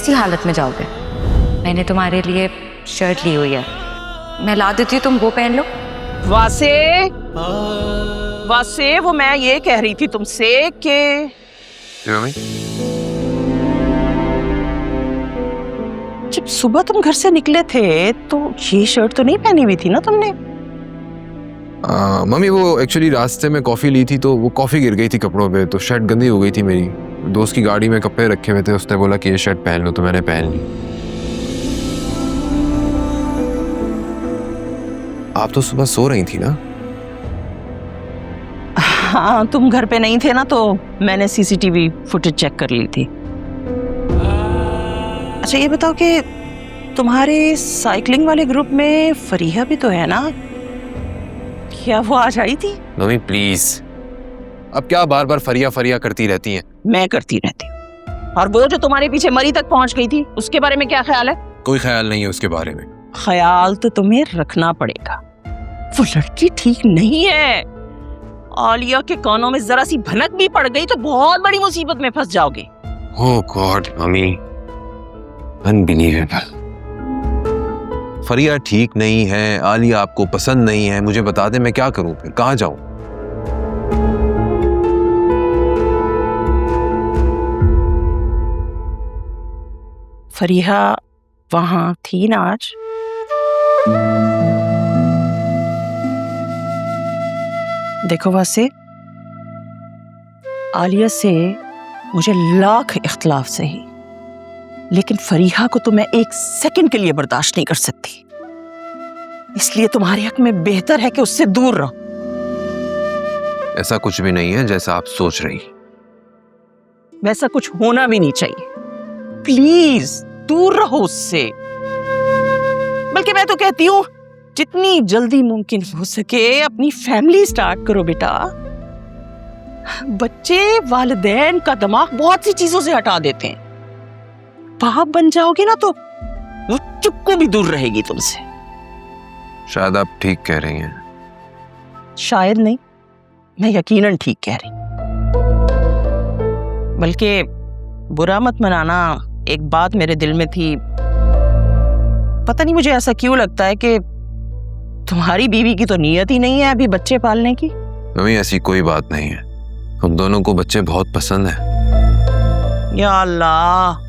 कैसी हालत में जाओगे? मैंने तुम्हारे लिए शर्ट ली हुई है, मैं ला देती हूँ, तुम वो पहन लो। वासे, वासे, वो मैं ये कह रही थी तुमसे कि जब सुबह तुम घर से निकले थे तो ये शर्ट तो नहीं पहनी हुई थी ना तुमने? मम्मी वो एक्चुअली रास्ते में कॉफ़ी ली थी तो वो कॉफ़ी गिर गई थी कपड़ों पे, तो शर्ट गंदी हो गई थी मेरी। दोस्त की गाड़ी में कपड़े रखे हुए थे, उसने बोला कि ये शर्ट पहन लो, तो मैंने पहन ली। आप तो सुबह सो रही थी ना? हाँ, तुम घर पे नहीं थे ना तो मैंने सीसीटीवी फुटेज चेक कर ली थी। अच्छा ये बताओ कि तुम्हारे साइकिलिंग वाले ग्रुप में फरीहा भी तो है ना? क्या वो आज आई थी? मम्मी प्लीज, अब क्या बार बार फरिया फरिया करती रहती हैं? मैं करती रहती हूँ। और वो जो तुम्हारे पीछे मरी तक पहुंच गई थी, उसके बारे में क्या ख्याल है? कोई ख्याल नहीं है उसके बारे में। ख्याल तो तुम्हें रखना पड़ेगा। वो लड़की ठीक नहीं है। आलिया के कानों में जरा सी भनक भी पड़ गई तो बहुत बड़ी मुसीबत में फंस जाओगे। ओह गॉड मम्मी, अनबिलीवेबल। फरिया ठीक नहीं है, आलिया आपको पसंद नहीं है, मुझे बता दे, मैं क्या करूं फिर, कहाँ जाऊं? फरीहा वहां थी ना आज? देखो वासे, आलिया से मुझे लाख इख्तलाफ सही, लेकिन फरीहा को तो मैं एक सेकंड के लिए बर्दाश्त नहीं कर सकती। इसलिए तुम्हारे हक में बेहतर है कि उससे दूर रहो। ऐसा कुछ भी नहीं है जैसा आप सोच रही। वैसा कुछ होना भी नहीं चाहिए। प्लीज दूर रहो उससे। बल्कि मैं तो कहती हूँ जितनी जल्दी मुमकिन हो सके अपनी फैमिली स्टार्ट करो बेटा। बच्चे वालिदैन का दिमाग बहुत सी चीजों से हटा देते हैं। बाप बन जाओगे ना तो वो चुप्पू भी दूर रहेगी तुमसे। शायद आप ठीक कह रही हैं। शायद नहीं, मैं यकीनन ठीक कह रही। बल्कि बुरा मत मनाना, एक बात मेरे दिल में थी। पता नहीं मुझे ऐसा क्यों लगता है कि तुम्हारी बीवी की तो नीयत ही नहीं है अभी बच्चे पालने की। मम्मी ऐसी कोई बात नहीं है, हम दोनों को बच्चे बहुत पसंद हैं। या अल्लाह,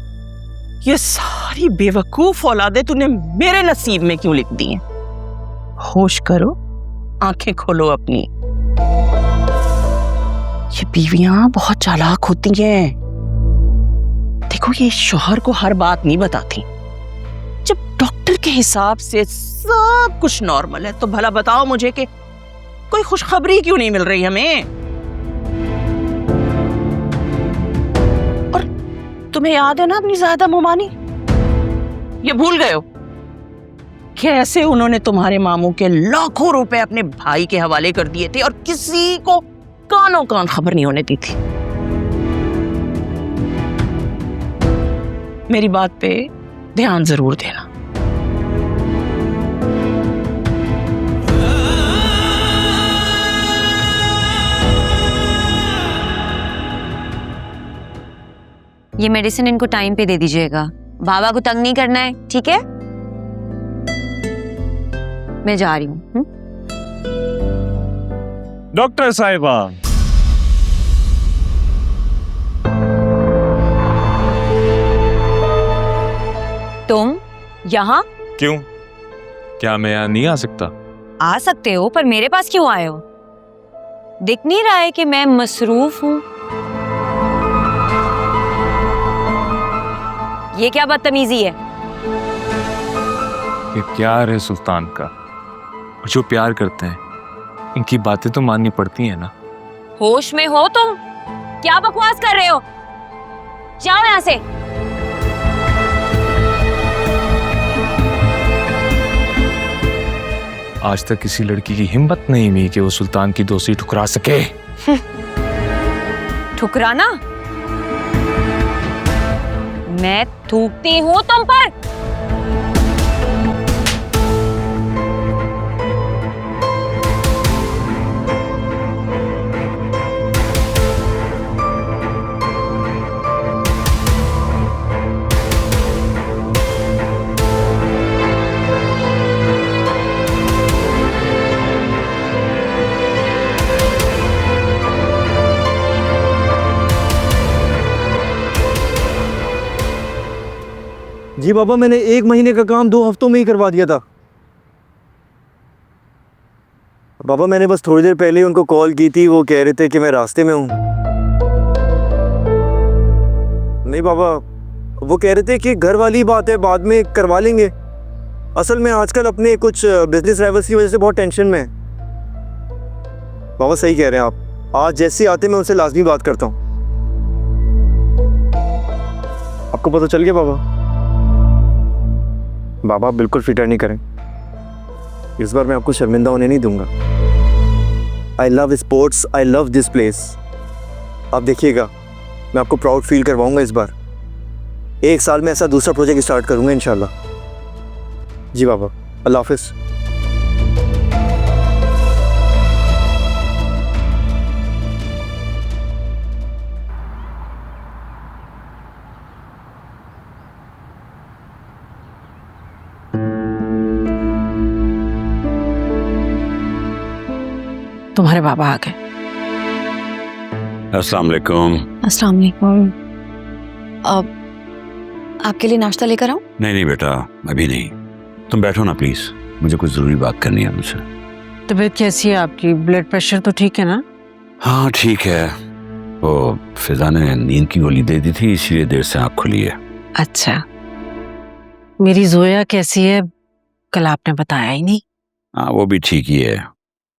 ये सारी बेवकूफ औलादे तूने मेरे नसीब में क्यों लिख दी हैं? होश करो, आंखें खोलो अपनी। ये बीवियां बहुत चालाक होती हैं। देखो ये शौहर को हर बात नहीं बताती। जब डॉक्टर के हिसाब से सब कुछ नॉर्मल है तो भला बताओ मुझे कि कोई खुशखबरी क्यों नहीं मिल रही हमें? और तुम्हें याद है ना अपनी ज़ायदा मोमानी? ये भूल गए हो कैसे उन्होंने तुम्हारे मामू के लाखों रुपए अपने भाई के हवाले कर दिए थे और किसी को कानों कान खबर नहीं होने दी थी। मेरी बात पे ध्यान जरूर देना। ये मेडिसिन इनको टाइम पे दे दीजिएगा, बाबा को तंग नहीं करना है, ठीक है? मैं जा रही हूँ। डॉक्टर साहिबा, तुम यहाँ? क्यों? क्या मैं यहाँ नहीं आ सकता? आ सकते हो, पर मेरे पास क्यों आए हो? दिख नहीं रहा है कि मैं मसरूफ हूँ? ये क्या बदतमीजी है? ये प्यार है सुल्तान का, और जो प्यार करते हैं इनकी बातें तो माननी पड़ती हैं ना। होश में हो तुम? क्या बकवास कर रहे हो? जाओ यहाँ से। आज तक किसी लड़की की हिम्मत नहीं हुई कि वो सुल्तान की दोस्ती ठुकरा सके। ठुकराना? मैं थूकती हूँ तुम पर। जी बाबा, मैंने 1 महीने का काम 2 हफ्तों में ही करवा दिया था। बाबा मैंने बस थोड़ी देर पहले ही उनको कॉल की थी, वो कह रहे थे कि मैं रास्ते में हूँ। नहीं बाबा, वो कह रहे थे कि घर वाली बात है, बाद में करवा लेंगे। असल में आजकल अपने कुछ बिजनेस राइवल्स की वजह से बहुत टेंशन में है। बाबा सही कह रहे हैं आप, आज जैसे आते मैं उनसे लाजमी बात करता हूँ। आपको पता चल गया बाबा? बाबा बिल्कुल फिक्र नहीं करें, इस बार मैं आपको शर्मिंदा होने नहीं दूंगा। I love sports, I love this place. आप देखिएगा, मैं आपको प्राउड फील करवाऊंगा इस बार। 1 साल में ऐसा दूसरा प्रोजेक्ट स्टार्ट करूंगा इंशाल्लाह। जी बाबा, अल्लाह हाफिज़। तुम्हारे बाबा आ गए। अस्सलाम वालेकुम। अस्सलाम वालेकुम। अब आपके लिए नाश्ता लेकर आऊं? नहीं बेटा, अभी नहीं। तुम बैठो ना प्लीज, मुझे कुछ जरूरी बात करनी है मुझसे। तबीयत कैसी है आपकी? ब्लड प्रेशर तो ठीक है ना? हाँ ठीक है, वो फिजा ने नींद की गोली दे दी थी, इसलिए देर से आँख खुली है। अच्छा, मेरी जोया कैसी है? कल आपने बताया ही नहीं। हाँ वो भी ठीक ही है,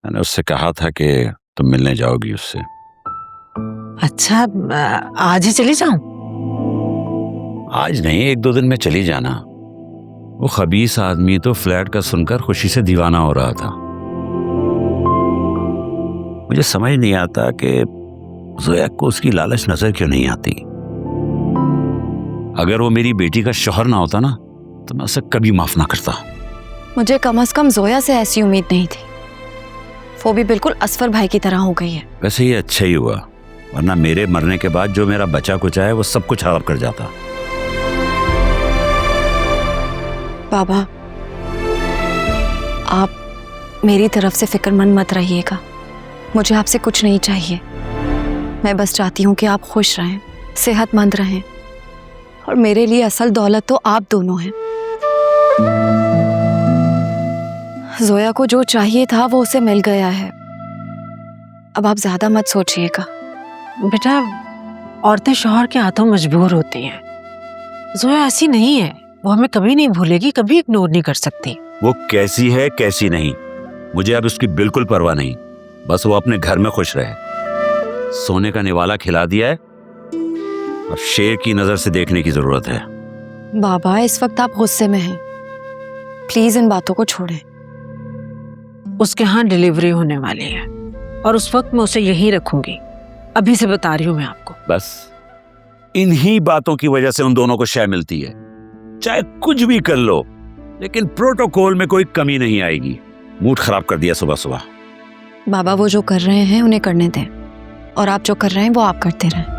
मैंने उससे कहा था कि तुम मिलने जाओगी उससे। अच्छा, आज ही चली जाऊं? आज नहीं, 1-2 दिन में चली जाना। वो खबीस आदमी तो फ्लैट का सुनकर खुशी से दीवाना हो रहा था। मुझे समझ नहीं आता कि जोया को उसकी लालच नजर क्यों नहीं आती। अगर वो मेरी बेटी का शौहर ना होता ना, तो मैं उसे कभी माफ ना करता। मुझे कम से कम जोया से ऐसी उम्मीद नहीं थी। वो भी बिल्कुल असफर भाई की तरह हो गई है। वैसे ये अच्छा ही हुआ, वरना मेरे मरने के बाद जो मेरा बचा कुचा है वो सब कुछ खराब कर जाता। बाबा, आप मेरी तरफ से फिक्रमंद मत रहिएगा। मुझे आपसे कुछ नहीं चाहिए। मैं बस चाहती हूँ कि आप खुश रहें, सेहतमंद रहें, और मेरे लिए असल दौलत तो आप दोनों हैं। जोया को जो चाहिए था वो उसे मिल गया है। अब आप ज्यादा मत सोचिएगा। बेटा, औरतें शौहर के हाथों मजबूर होती हैं। जोया ऐसी नहीं है, वो हमें कभी नहीं भूलेगी, कभी इग्नोर नहीं कर सकती। वो कैसी है कैसी नहीं, मुझे अब उसकी बिल्कुल परवाह नहीं। बस वो अपने घर में खुश रहे। सोने का निवाला खिला दिया है, अब शेर की नजर से देखने की जरूरत है। बाबा, इस वक्त आप गुस्से में हैं। प्लीज इन बातों को छोड़ें। उसके यहाँ डिलीवरी होने वाली है और उस वक्त मैं उसे यहीं रखूंगी। अभी से बता रही हूँ मैं आपको। बस इन्हीं बातों की वजह से उन दोनों को शय मिलती है। चाहे कुछ भी कर लो, लेकिन प्रोटोकॉल में कोई कमी नहीं आएगी। मूड खराब कर दिया सुबह सुबह। बाबा, वो जो कर रहे हैं उन्हें करने दें, और आप जो कर रहे हैं वो आप करते रहें।